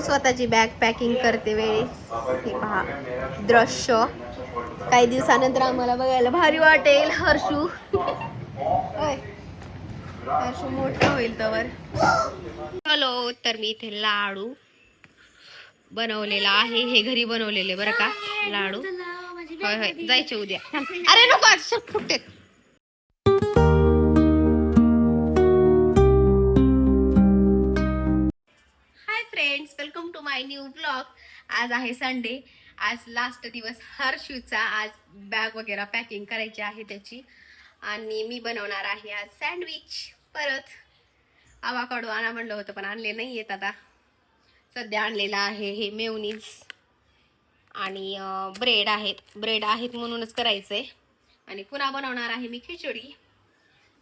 स्वतःची bag packing करते वेळेस हे पहा दृश्य काही दिवसानंतर आम्हाला बघायला भारी वाटेल. हर्षू होय हर्षू मोठा होईल तर. हॅलो, तर मी इथे लाडू बनवलेला आहे. हे घरी बनवलेले बरं का लाडू. होय होय जायचे उद्या. अरे नको आज फुटते. Hi friends, welcome to my new blog. आज आहे संडे. आज लास्ट दिवस हर्षूचा. आज बॅग वगैरे पॅकिंग करायची आहे त्याची. आणि मी बनवणार आहे आज सँडविच. परत आवाकाडो आणा म्हणलं होतं पण आणले नाही येत आता. सध्या आणलेला आहे हे मेयोनीज आणि ब्रेड आहेत म्हणूनच करायचंय. आणि पुन्हा बनवणार आहे मी खिचडी.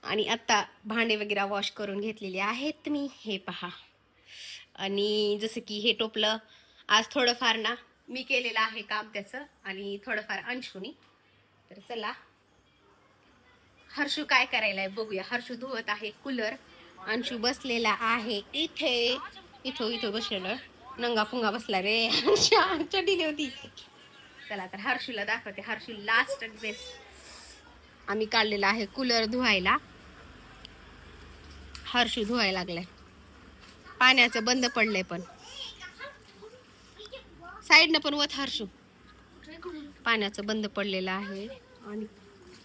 आणि आता भांडे वगैरे वॉश करून घेतलेले आहेत मी. हे पहा. आणि जसं की हे टोपलं आज थोडंफार ना मी केलेलं आहे काम त्याचं आणि थोडंफार अंशुनी. तर चला हर्षू काय करायला आहे बघूया. हर्षू धुवत आहे कूलर. अंशू बसलेला आहे इथे. इथं बसलेलं नंगा पुंगा बसला रे. चढली होती. चला तर हर्षूला दाखवते. हर्षू लास्ट ड्रेस आम्ही काढलेला आहे कूलर धुवायला. हर्षू धुवायला लागलाय. पाण्याचं बंद पडलंय पण साईडनं पण वत. हर्षू पाण्याचं बंद पडलेलं आहे आणि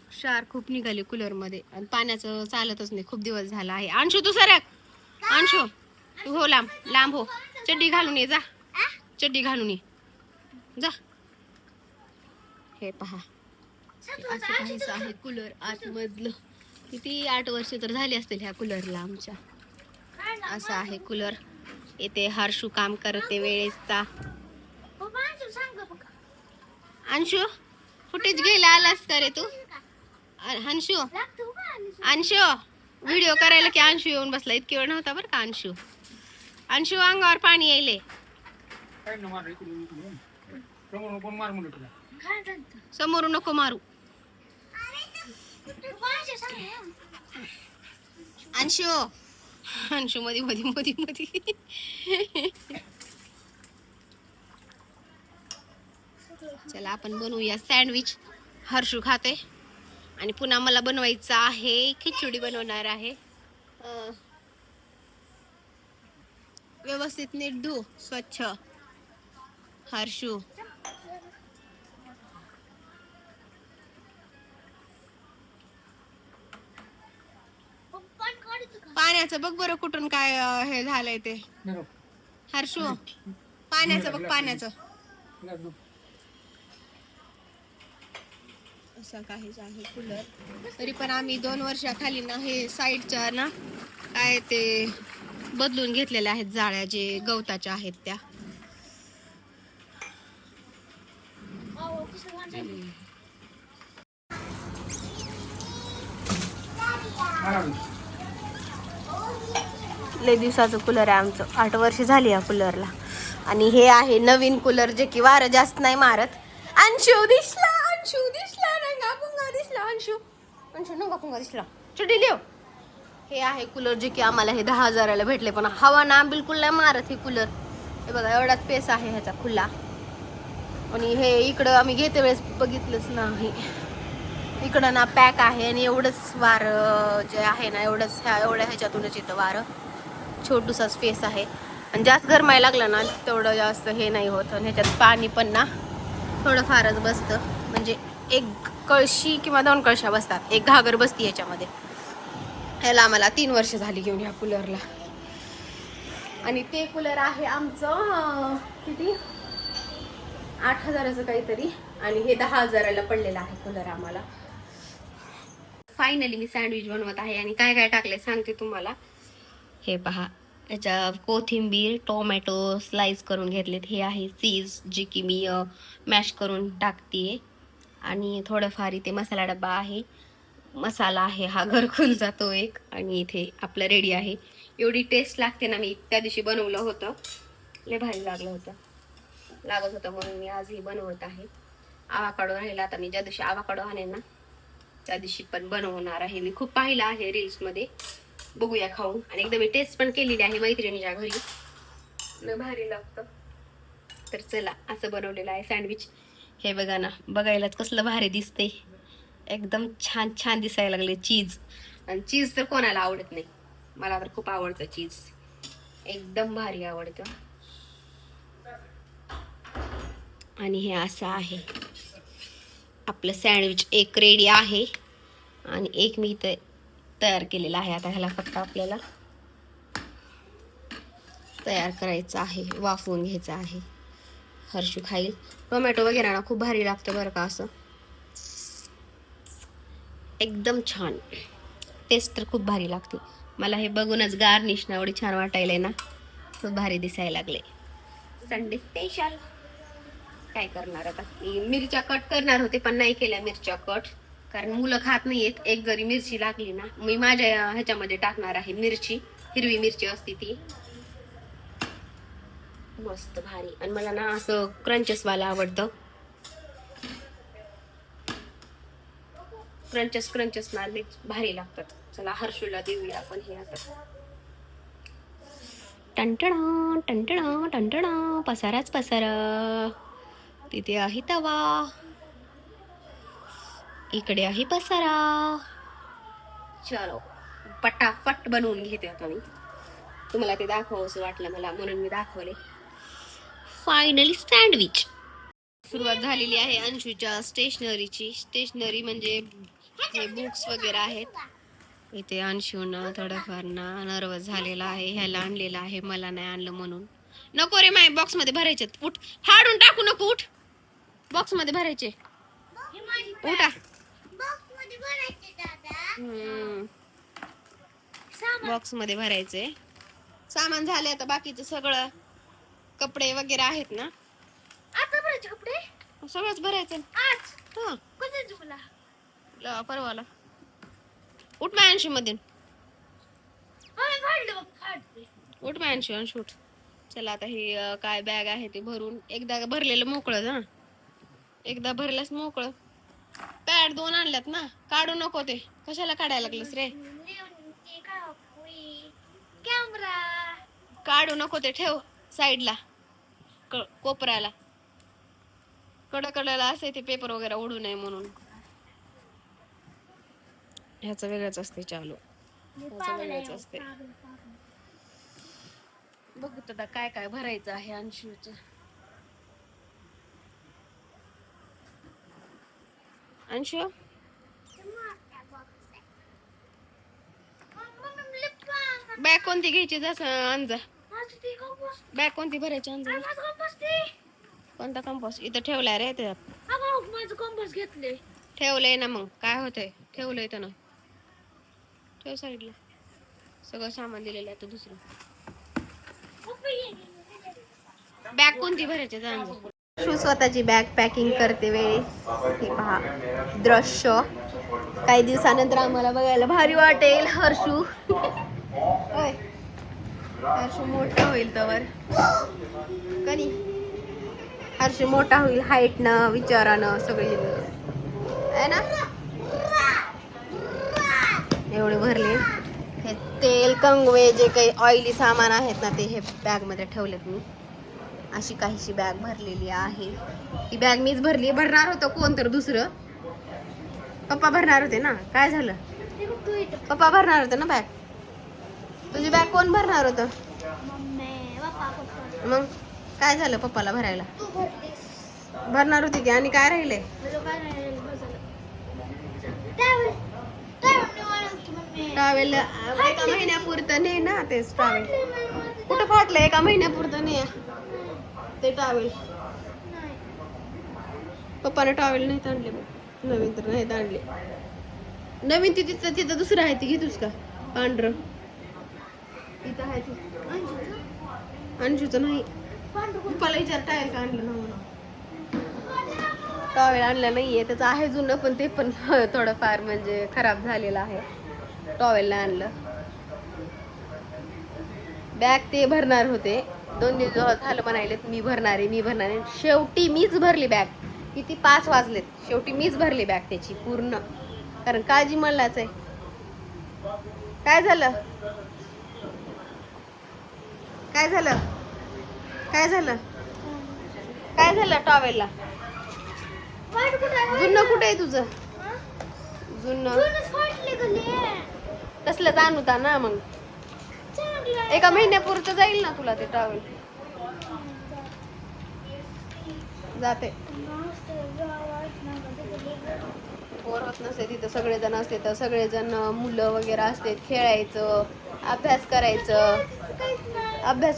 क्षार खूप निघाली कूलर मध्ये आणि पाण्याचं चालतच नाही. खूप दिवस झाला आहे. अंशू तू सरक. अंशू तू हो लांब हो. चड्डी घालून ये जा. चड्डी घालून ये जा. हे पहा असं काहीच आहे कूलर आतमधलं. किती 8 वर्ष तर झाली असतील ह्या कूलरला आमच्या. असं आहे कूलर. येथे हर्षू काम करते वेळेसचा. अंशू फुटेज घ्यायला आलास का रे तू? अंशू व्हिडिओ करायला की अंशू येऊन बसला. इतकी वेळ नव्हता बरं का अंशू. अंशू अंगावर पाणी यायले. समोरून नको मारू. अंशू मध्ये चला आपण बनवूया सँडविच. हर्षू खाते आणि पुन्हा मला बनवायचं आहे खिचडी. बनवणार आहे. व्यवस्थित नीट धु स्वच्छ. हर्षू पाण्याचं बघ बरं कुठून काय हे झालंय ते. हर्षू पाण्याचं बघ पाण्याचं. असं काहीच आहे कूलर. तरी पण आम्ही 2 वर्षाखाली ना हे साईडच्या ना काय ते बदलून घेतलेल्या आहेत जाळ्या जे गवताच्या आहेत त्या. लय दिवसाचं कूलर आहे आमचं. 8 वर्ष झाली या कूलरला. आणि हे आहे नवीन कूलर जे की वारं जास्त नाही मारत. अंशू दिसला नंगा पुंगा दिसला. अंशू नंगा पुंगा दिसला. चुडी लिव. हे आहे कूलर जे की आम्हाला हे 10,000ला भेटले. पण हवा ना बिलकुल नाही मारत हे कूलर. हे बघा एवढाच स्पेस आहे ह्याचा खुला. आणि हे इकडं आम्ही घेते वेळेस बघितलंच नाही. इकडं ना पॅक आहे आणि एवढंच वारं जे आहे ना एवढंच एवढ्या ह्याच्यातूनच येतं वारं. छोटूसा स्पेस आहे आणि जास्त गरमायला लागलं ना तेवढं जास्त हे नाही होत. आणि ह्याच्यात पाणी पण ना थोडं फारच बसतं. म्हणजे 1 कळशी किंवा 2 कळशा बसतात. 1 घागर बसती ह्याच्यामध्ये. ह्याला आम्हाला 3 वर्ष झाली घेऊन ह्या कूलरला. आणि ते कूलर आहे आमचं किती 8,000चं काहीतरी. आणि हे 10,000ला पडलेलं आहे कूलर आम्हाला. फायनली मी सँडविच बनवत आहे आणि काय काय टाकले सांगते तुम्हाला. हे पहा त्याच्या कोथिंबीर टोमॅटो स्लाइस करून घेतलेत. हे आहे चीज जे की मी मॅश करून टाकते. आणि थोडंफार इथे मसाला डब्बा आहे. मसाला आहे हा घरकुलचा तो एक. आणि इथे आपलं रेडी आहे. एवढी टेस्ट लागते ना. मी त्या दिवशी बनवलं होतं. लय भारी लागत होतं म्हणून मी आजही बनवत आहे. आवाकाडो राहिला. आता मी ज्या दिवशी आवाकाडो आणेन ना त्या दिवशी पण बनवणार आहे. मी खूप पाहिलं आहे रील्स मध्ये. बघूया खाऊन. आणि एकदा मी टेस्ट पण केलेली आहे मैत्रिणीच्या घरी. न भारी लागतं. तर चला, असं बनवलेलं आहे सँडविच. हे बघा ना, बघायलाच कसलं भारी दिसते. एकदम छान छान दिसायला लागले. चीज, आणि चीज तर कोणाला आवडत नाही, मला तर खूप आवडतं चीज, एकदम भारी आवडतं. आणि हे असं आहे आपलं सँडविच. एक रेडी आहे आणि एक मी इथे तयार केलेला आहे. आता ह्याला फक्त आपल्याला तयार करायचं आहे, वाफवून घ्यायचं आहे. हर्षू खाईल. टोमॅटो वगैरे ना खूप भारी लागतं बरं का, असं एकदम छान. टेस्ट तर खूप भारी लागते. मला हे बघूनच गार्निश ना एवढी छान वाटायलंय ना, खूप भारी दिसायला लागले. Sunday special. काय करणार आता, मिरच्या कट करणार होते पण नाही केल्या मिरच्या कट, कारण मुलं खात नाहीयेत. एक जरी मिरची लागली ना, मी माझ्या ह्याच्यामध्ये टाकणार आहे मिरची, हिरवी मिरची असते ती, मस्त भारी. आणि मला ना असं क्रंचेस वाला आवडतं. क्रंचेस ना भारी लागतात. चला हर्षूला देऊया आपण हे आता. टंटणा टंटणा टंटणा, पसाराच पसारा. तिथे आहे तवा, इकडे आहे पसारा. चलो पटापट बनवून घेते आता मी. तुम्हाला ते दाखवावंसं वाटलं मला, म्हणून मी दाखवले. Finally sandwich. सुरुवात झालेली आहे अंशूच्या स्टेशनरीची. स्टेशनरी म्हणजे हे बुक्स वगैरे आहेत. इथे अंशून थोडंफार ना नर्वस झालेला आहे. ह्याला आणलेलं आहे, मला नाही आणलं म्हणून. नको रे माय, बॉक्स मध्ये भरायचे. उठ, हाडून टाकू नको, उठ. बॉक्स मध्ये भरायचे, उठा. बॉक्स मध्ये भरायचे. सामान झाले आता, बाकीचं सगळं कपडे वगैरे आहेत ना, आता भरायचे कपडे सगळंच भरायचं आज. हा कधी परवाला. उठ माय अंशू मधून, उठ माय अंशू, अंशू उठ. चला आता हे काय बॅग आहे ते भरून, एकदा भरलेलं मोकळं ना, एकदा भरल्यास मोकळं. पॅड 2 आणल्यात ना, काढू नको ते. कशाला काढायला लागलंस रे, कॅमेरा काढू नको ते, ठेव साईडला कोपऱ्याला. कडला असे ते पेपर वगैरे उडू नये म्हणून. ह्याचं वेगळंच असते चालू, ह्याचं वेगळंच असते. बघू आता काय काय भरायचं आहे अंशूचं. अंशू बॅग कोणती घ्यायची जसं अंजा, बॅग कोणती भरायची अंजा. कोणता कंपास इथं ठेवलाय रे, माझं कंपास घेतले, ठेवलंय ना, मग काय होतंय, ठेवलंय तर ना, ठेव साईडला. सगळं सामान दिलेलं आहे. आता दुसरं बॅग कोणती भरायची अंजा. शू स्वतःची बॅग पॅकिंग करते वेळेस हे पहा दृश्य. काही दिवसानंतर आम्हाला बघायला भारी वाटेल. हर्षू हर्षू मोठा होईल तवर, कधी हर्षू मोठा होईल हाईटनं, विचारानं, सगळी आहे ना. एवढे भरले. हे तेल, कंगवे, जे काही ऑइली सामान आहेत ना, ते हे बॅग मध्ये ठेवलेत मी. अशी काहीशी बॅग भरलेली आहे. ही बॅग मीच भरली. भरणार होतं कोण तर दुसरं, पप्पा भरणार होते ना. काय झालं, पप्पा भरणार होते ना बॅग. तुझी बॅग कोण भरणार होतं, मग काय झालं, पप्पाला भरायला भरणार होती की. आणि काय राहिले, ट्रॅव्हल एका महिन्यापुरतं नाही ना, तेच ट्रॅव्हल कुठं फाटलं, एका महिन्यापुरतं नाही ते ट्रॅव्हल. पप्पाने ट्रॅव्हल नाही आणले, नवीन तर नाही आणले. नवीन तिथं तिथं दुसरं आहे, ती घेतोस का पांढरं, तिथं आहे ती. अंशूचं नाही, पप्पाला विचार टावेल का आणलं ना. टॉवेल आणलं नाहीये, त्याचं आहे जुनं, पण ते पण थोडंफार म्हणजे खराब झालेलं आहे. टॉवेल नाही आणलं. बॅग ते भरणार होते, 2 दिवस झालं म्हणाले मी भरणार आहे. शेवटी मीच भरली बॅग. किती 5 वाजलेत, शेवटी मीच भरली बॅग त्याची पूर्ण, कारण काळजी मलाच आहे. काय झालं, काय झालं, काय झालं? काय झालं टॉवेलला? जुन्न कुठे आहे तुझं? जुन्न तसलं आणूता ना मग. एका महिन्यापुरतं जाईल ना तुला ते टॉवेल. जाते बोर होत नसते तिथं, सगळेजण असते तर सगळेजण मुलं वगैरे असते, खेळायचं, अभ्यास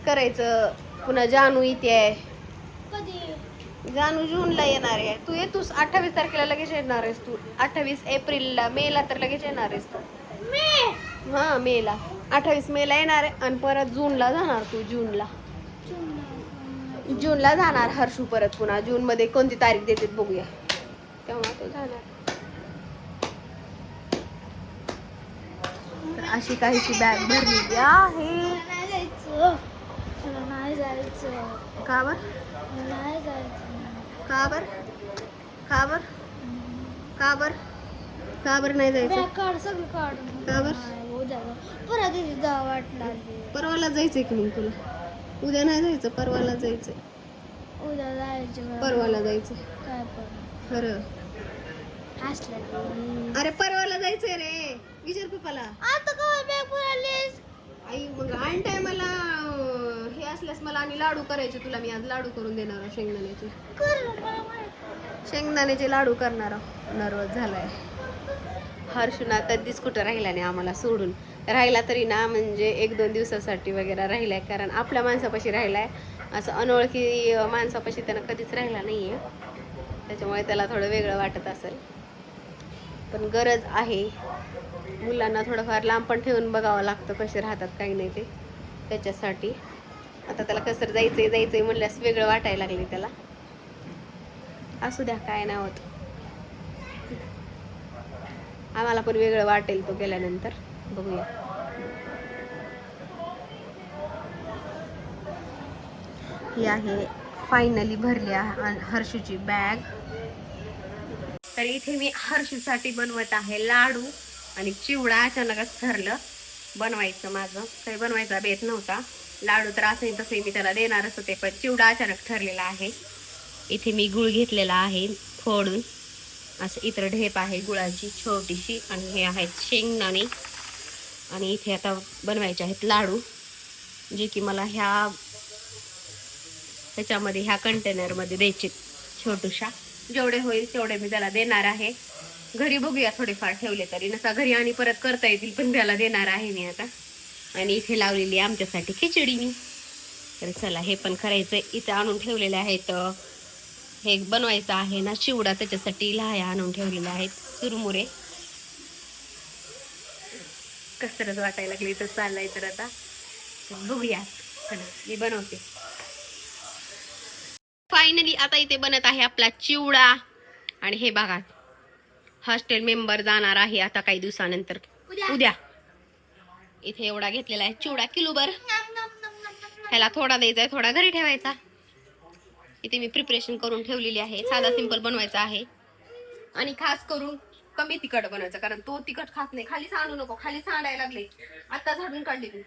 करायचं. पुन्हा जानू इथे आहे. जानू जूनला येणार आहे. तू येतोस 28 तारखेला लगेच येणार आहेस तू. 28 एप्रिलला, मे ला तर लगेच येणार आहेस तू. हा मे ला, 28 मे ला येणार आहे आणि परत जूनला जाणार तू. जूनला जाणार हर्षू परत. पुन्हा जून मध्ये कोणती तारीख देते बघूया, तेव्हा तो जाणार. तर अशी काहीशी बॅग भरलेली आहे. का बर? का बर नाही जायचं? का बर? परवाला जायचंय की मग तुला? उद्या नाही जायचं, परवाला जायचंय. परवाला जायचं खरं. अरे परवाला जायचंय रे, विचार पप्पाला. आई मग ऐन टायमाला हे असल्यास मला आणि लाडू करायचे तुला. मी आज लाडू करून देणार आहे, शेंगदाण्याचे लाडू करणार. नर्वस झालाय हर्षुना. कधीच कुठं राहिला नाही आम्हाला सोडून. राहिला तरी ना म्हणजे 1-2 दिवसासाठी वगैरे राहिलाय, कारण आपल्या माणसापाशी राहिलाय. असं अनोळखी माणसापाशी त्यानं कधीच राहिला नाहीये, त्याच्यामुळे त्याला थोडं वेगळं वाटत असेल. पण गरज आहे, मुलांना थोडंफार लांब पण ठेवून बघावं लागतं कसे राहतात काही नाही ते. त्याच्यासाठी आता त्याला कसं जायचंय म्हणल्यास वेगळं वाटायला लागले त्याला. असू द्या, काय नाही होत. आम्हाला पण वेगळं वाटेल तो गेल्यानंतर, बघूया. ही आहे फायनली भरली हर्षूची बॅग. तर इथे मी हर्षूसाठी बनवत आहे लाडू आणि चिवडा. अचानकच ठरलं बनवायचं, माझं काही बनवायचा बेत नव्हता. लाडू तर असंही तसंही मी त्याला देणारच होते, पण चिवडा अचानक ठरलेला आहे. इथे मी गुळ घेतलेला आहे फोडून, असं इतर ढेप आहे गुळाची छोटीशी, आणि हे आहेत शेंगदाणे. आणि इथे आता बनवायचे आहेत लाडू, जे की मला ह्याच्यामध्ये ह्या कंटेनरमध्ये द्यायचे छोटूशा. जेवढे होईल तेवढे मी त्याला देणार आहे. घरी बघूया, थोडेफार ठेवले तरी नसा घरी आणि परत करता येतील, पण त्याला देणार आहे मी आता. आणि इथे लावलेली आमच्यासाठी खिचडी मी. तर चला हे पण करायचंय. इथे आणून ठेवलेले आहेत, हे बनवायचं आहे ना चिवडा, त्याच्यासाठी लाह्या आणून ठेवलेल्या आहेत, चुरमुरे. कसरत वाटायला लागली तर चाललाय. तर आता बघूया, मी बनवते. फायनली आता इथे बनत आहे आपला चिवडा. आणि हे बघा, हॉस्टेल मेंबर जाणार आहे आता काही दिवसानंतर, उद्या. इथे एवढा घेतलेला आहे चिवडा, किलोभर. ह्याला थोडा द्यायचा आहे, थोडा घरी ठेवायचा. इथे मी प्रिपरेशन करून ठेवलेली आहे. साधा सिंपल बनवायचा आहे आणि खास करून कमी तिखट बनवायचं, कारण तो तिखट खात नाही. खाली सांडू नको, खाली सांडायला लागले, आता झाडून काढली तू.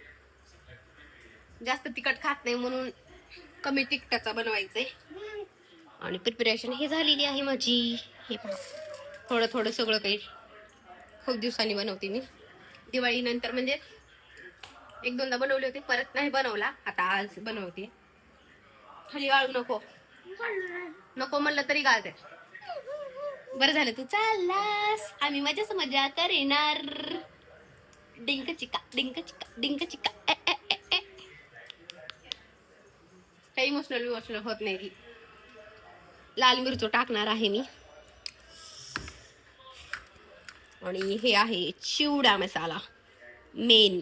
जास्त तिखट खात नाही म्हणून कमी तिखटाचा बनवायचंय. आणि प्रिपरेशन हे झालेली आहे माझी. हे थोडं थोडं सगळं काही खूप दिवसांनी बनवते मी. दिवाळी नंतर म्हणजे 1-2दा बनवले होते, परत नाही बनवला. आता आज बनवते. खाली वाळू नको म्हणलं तरी गाळते. बरं झालं तू चाललास, आम्ही मजा करेनार. डिंक चिका. काही इमोशनल होत नाही. लाल मिरचो टाकणार आहे मी. आणि हे आहे चिवडा मसाला मेन.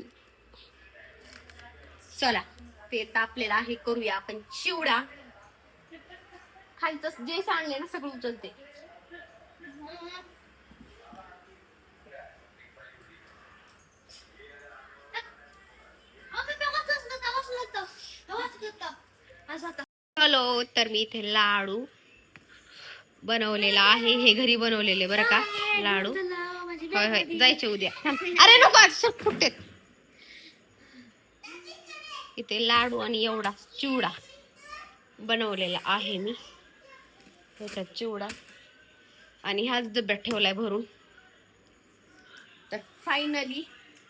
चला ते तापलेला आहे, करूया आपण चिवडा. खालचं जे सांडले ना सगळं उचलते. हॅलो, तर मी इथे लाडू बनवलेला आहे. हे घरी बनवलेले बरं का लाडू. होय जायचे उद्या. अरे नको, आज फुटते. इथे लाडू आणि एवढा चिवडा. बनवलेला आहे मी. त्याच्यात चिवडा आणि ह्याच डब्यात ठेवलाय भरून. तर फायनली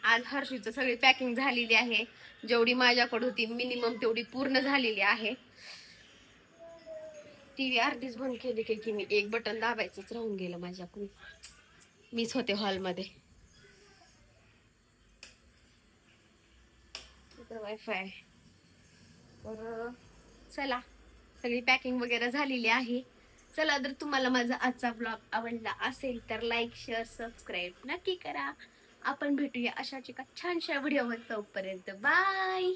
आज हर्षीचं सगळी पॅकिंग झालेली आहे. जेवढी माझ्याकडे होती मिनिमम तेवढी पूर्ण झालेली आहे. टीव्ही अर्धीच बंद केली की मी एक बटन दाबायचंच राहून गेलं माझ्याकडून. मीच होते हॉलमध्ये. वायफाय. तर चला सगळी पॅकिंग वगैरे झालेली आहे. चला जर तुम्हाला माझा आजचा ब्लॉग आवडला असेल तर लाईक शेअर सबस्क्राईब नक्की करा. आपण भेटूया अशाच एका छानशा व्हिडिओवर. तोपर्यंत बाय.